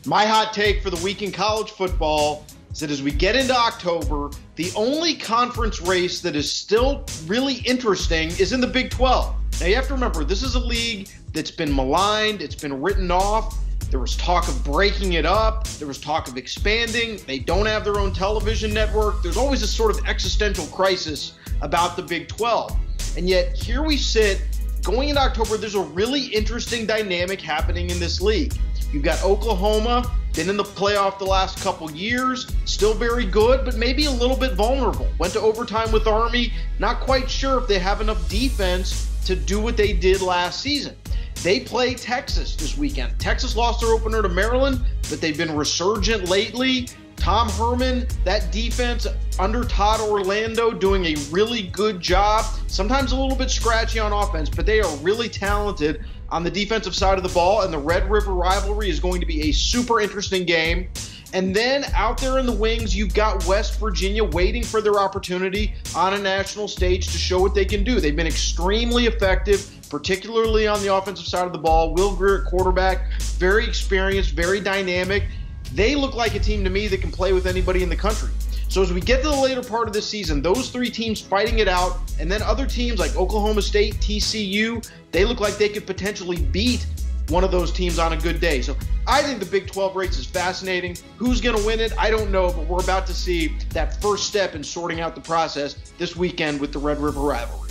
My hot take for the week in college football is that as we get into October, the only conference race that is still really interesting is in the Big 12. Now you have to remember, this is a league that's been maligned, it's been written off. There was talk of breaking it up. There was talk of expanding. They don't have their own television network. There's always this sort of existential crisis about the Big 12. And yet here we sit, going into October, there's a really interesting dynamic happening in this league. You've got Oklahoma, been in the playoff the last couple years, still very good, but maybe a little bit vulnerable. Went to overtime with Army, not quite sure if they have enough defense to do what they did last season. They play Texas this weekend. Texas lost their opener to Maryland, but they've been resurgent lately. Tom Herman, that defense under Todd Orlando, doing a really good job. Sometimes a little bit scratchy on offense, but they are really talented on the defensive side of the ball, and the Red River rivalry is going to be a super interesting game. And then out there in the wings, you've got West Virginia waiting for their opportunity on a national stage to show what they can do. They've been extremely effective, particularly on the offensive side of the ball. Will Greer at quarterback, very experienced, very dynamic. They look like a team to me that can play with anybody in the country. So as we get to the later part of the season, those three teams fighting it out, and then other teams like Oklahoma State, TCU, they look like they could potentially beat one of those teams on a good day. So I think the Big 12 race is fascinating. Who's going to win it? I don't know, but we're about to see that first step in sorting out the process this weekend with the Red River rivalry.